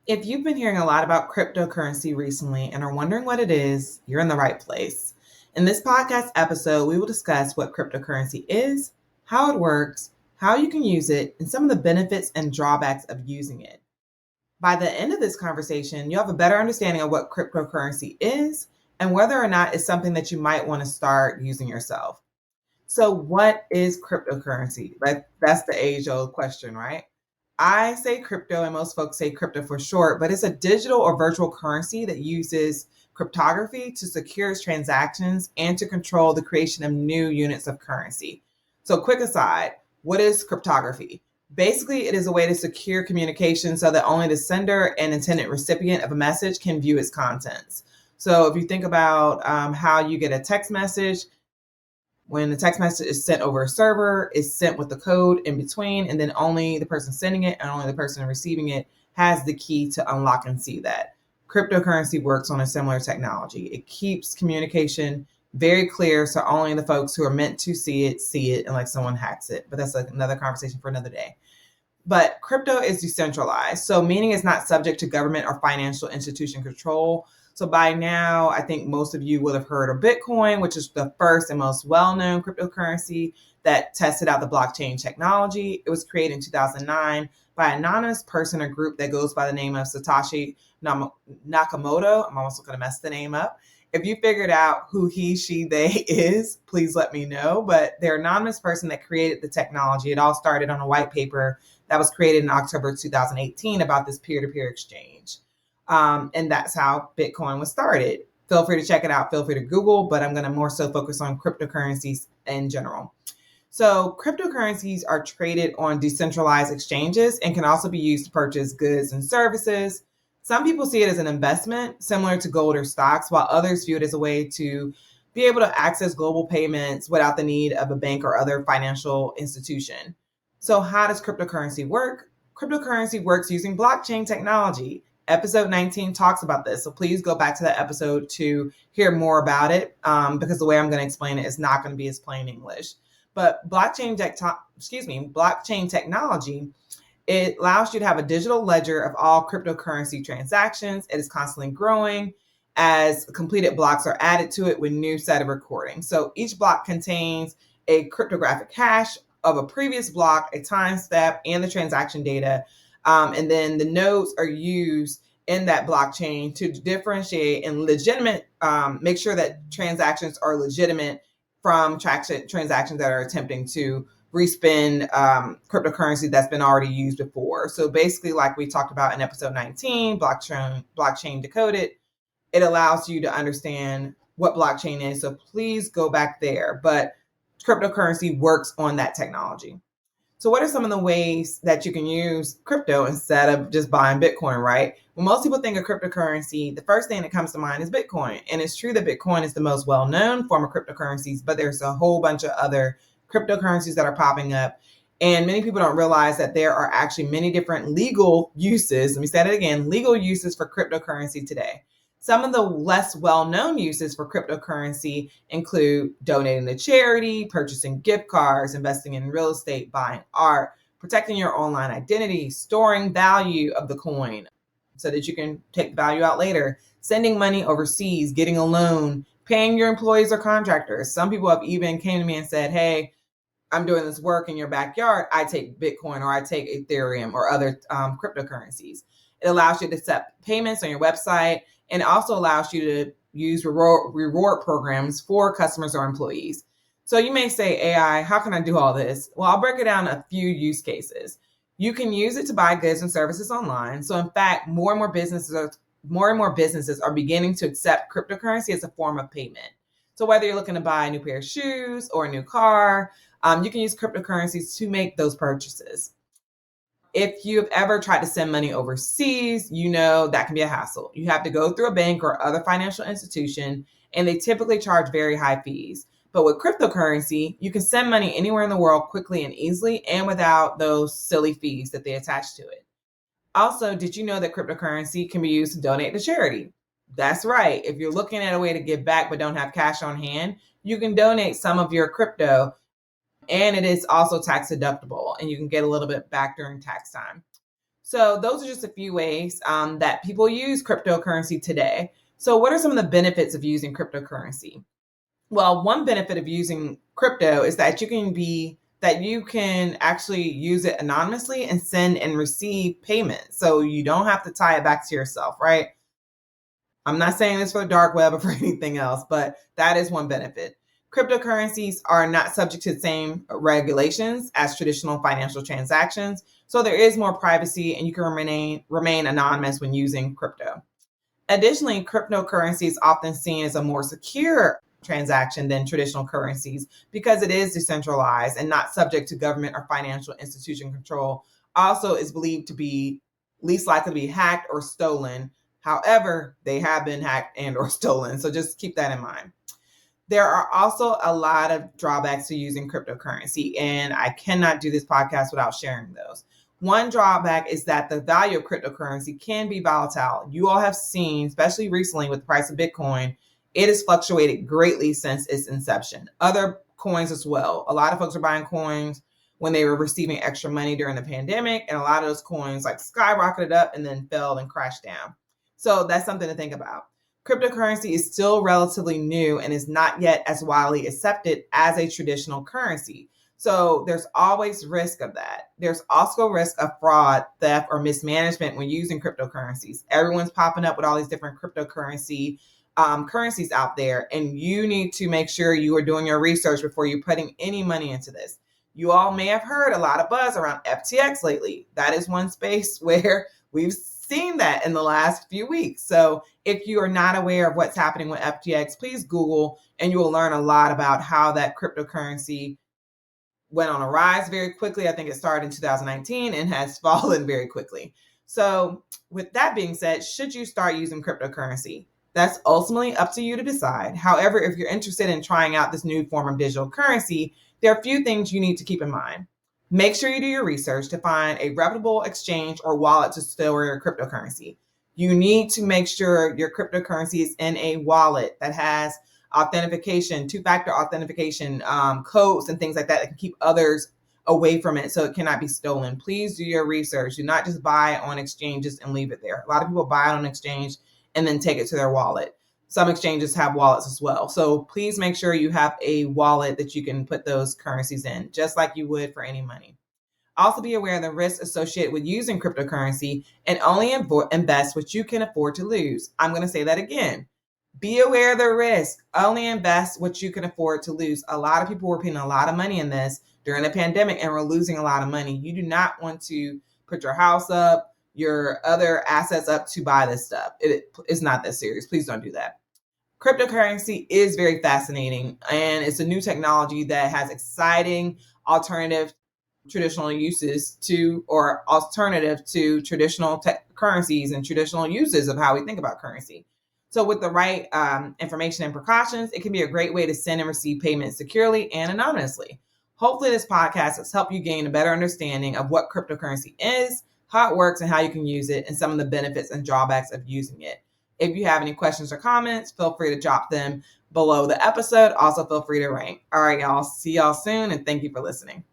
If you've been hearing a lot about cryptocurrency recently and are wondering what it is, you're in the right place. In this podcast episode, we will discuss what cryptocurrency is, how it works, how you can use it, and some of the benefits and drawbacks of using it. By the end of this conversation, you'll have a better understanding of what cryptocurrency is and whether or not it's something that you might want to start using yourself. So, what is cryptocurrency? That's the age-old question, right? I say crypto, and most folks say crypto for short, but it's a digital or virtual currency that uses cryptography to secure transactions and to control the creation of new units of currency. So, quick aside, what is cryptography? Basically, it is a way to secure communication so that only the sender and intended recipient of a message can view its contents. So, if you think about how you get a text message, when the text message is sent over a server, it's sent with the code in between, and then only the person sending it and only the person receiving it has the key to unlock and see that. Cryptocurrency works on a similar technology. It keeps communication very clear, so only the folks who are meant to see it, unless someone hacks it. But that's another conversation for another day. But crypto is decentralized, so meaning it's not subject to government or financial institution control. So by now, I think most of you would have heard of Bitcoin, which is the first and most well-known cryptocurrency that tested out the blockchain technology. It was created in 2009 by an anonymous person or group that goes by the name of Satoshi Nakamoto. I'm also going to mess the name up. If you figured out who he, she, they is, please let me know. But they're an anonymous person that created the technology. It all started on a white paper that was created in October 2018 about this peer-to-peer exchange. And that's how Bitcoin was started. Feel free to check it out. Feel free to Google, but I'm going to more so focus on cryptocurrencies in general. So cryptocurrencies are traded on decentralized exchanges and can also be used to purchase goods and services. Some people see it as an investment similar to gold or stocks, while others view it as a way to be able to access global payments without the need of a bank or other financial institution. So how does cryptocurrency work? Cryptocurrency works using blockchain technology. Episode 19 talks about this. So please go back to that episode to hear more about it because the way I'm going to explain it is not going to be as plain English. But blockchain technology, it allows you to have a digital ledger of all cryptocurrency transactions. It is constantly growing as completed blocks are added to it with new set of recordings. So each block contains a cryptographic hash of a previous block, a timestamp, and the transaction data. And then the nodes are used in that blockchain to differentiate and make sure that transactions are legitimate from transactions that are attempting to respin cryptocurrency that's been already used before. So basically, like we talked about in episode 19, blockchain Decoded, it allows you to understand what blockchain is. So please go back there. But cryptocurrency works on that technology. So what are some of the ways that you can use crypto instead of just buying Bitcoin, right? When most people think of cryptocurrency, the first thing that comes to mind is Bitcoin. And it's true that Bitcoin is the most well-known form of cryptocurrencies, but there's a whole bunch of other cryptocurrencies that are popping up. And many people don't realize that there are actually many different legal uses. Let me say it again, legal uses for cryptocurrency today. Some of the less well-known uses for cryptocurrency include donating to charity, purchasing gift cards, investing in real estate, buying art, protecting your online identity, storing value of the coin so that you can take value out later, sending money overseas, getting a loan, paying your employees or contractors. Some people have even came to me and said, hey, I'm doing this work in your backyard. I take Bitcoin or I take Ethereum or other cryptocurrencies. It allows you to set payments on your website, and it also allows you to use reward programs for customers or employees. So you may say, AI, how can I do all this? Well, I'll break it down a few use cases. You can use it to buy goods and services online. So in fact, more and more businesses are beginning to accept cryptocurrency as a form of payment. So whether you're looking to buy a new pair of shoes or a new car, you can use cryptocurrencies to make those purchases. If you've ever tried to send money overseas, you know that can be a hassle. You have to go through a bank or other financial institution, and they typically charge very high fees. But with cryptocurrency, you can send money anywhere in the world quickly and easily and without those silly fees that they attach to it. Also, did you know that cryptocurrency can be used to donate to charity? That's right. If you're looking at a way to give back but don't have cash on hand, you can donate some of your crypto, and it is also tax deductible, and you can get a little bit back during tax time. So those are just a few ways that people use cryptocurrency today. So what are some of the benefits of using cryptocurrency? Well, one benefit of using crypto is that you can actually use it anonymously and send and receive payments. So you don't have to tie it back to yourself, right? I'm not saying this for the dark web or for anything else, but that is one benefit. Cryptocurrencies are not subject to the same regulations as traditional financial transactions, so there is more privacy and you can remain anonymous when using crypto. Additionally, cryptocurrency is often seen as a more secure transaction than traditional currencies because it is decentralized and not subject to government or financial institution control. Also, is believed to be least likely to be hacked or stolen. However, they have been hacked and or stolen, so just keep that in mind. There are also a lot of drawbacks to using cryptocurrency, and I cannot do this podcast without sharing those. One drawback is that the value of cryptocurrency can be volatile. You all have seen, especially recently with the price of Bitcoin, it has fluctuated greatly since its inception. Other coins as well. A lot of folks are buying coins when they were receiving extra money during the pandemic, and a lot of those coins like skyrocketed up and then fell and crashed down. So that's something to think about. Cryptocurrency is still relatively new and is not yet as widely accepted as a traditional currency. So there's always risk of that. There's also risk of fraud, theft, or mismanagement when using cryptocurrencies. Everyone's popping up with all these different cryptocurrency currencies out there, and you need to make sure you are doing your research before you're putting any money into this. You all may have heard a lot of buzz around FTX lately. That is one space where we've seen that in the last few weeks. So if you are not aware of what's happening with FTX, please Google and you will learn a lot about how that cryptocurrency went on a rise very quickly. I think it started in 2019 and has fallen very quickly. So with that being said, should you start using cryptocurrency? That's ultimately up to you to decide. However, if you're interested in trying out this new form of digital currency, there are a few things you need to keep in mind. Make sure you do your research to find a reputable exchange or wallet to store your cryptocurrency. You need to make sure your cryptocurrency is in a wallet that has authentication, two-factor authentication, codes and things like that that can keep others away from it so it cannot be stolen. Please do your research. Do not just buy on exchanges and leave it there. A lot of people buy on an exchange and then take it to their wallet. Some exchanges have wallets as well. So please make sure you have a wallet that you can put those currencies in, just like you would for any money. Also be aware of the risks associated with using cryptocurrency and only invest what you can afford to lose. I'm going to say that again. Be aware of the risk. Only invest what you can afford to lose. A lot of people were putting a lot of money in this during the pandemic and were losing a lot of money. You do not want to put your house up, your other assets up to buy this stuff. It's not that serious. Please don't do that. Cryptocurrency is very fascinating, and it's a new technology that has exciting alternative traditional uses to, or alternative to traditional currencies and traditional uses of how we think about currency. So with the right information and precautions, it can be a great way to send and receive payments securely and anonymously. Hopefully this podcast has helped you gain a better understanding of what cryptocurrency is, how it works, and how you can use it, and some of the benefits and drawbacks of using it. If you have any questions or comments, feel free to drop them below the episode. Also, feel free to rank. All right, y'all. See y'all soon, and thank you for listening.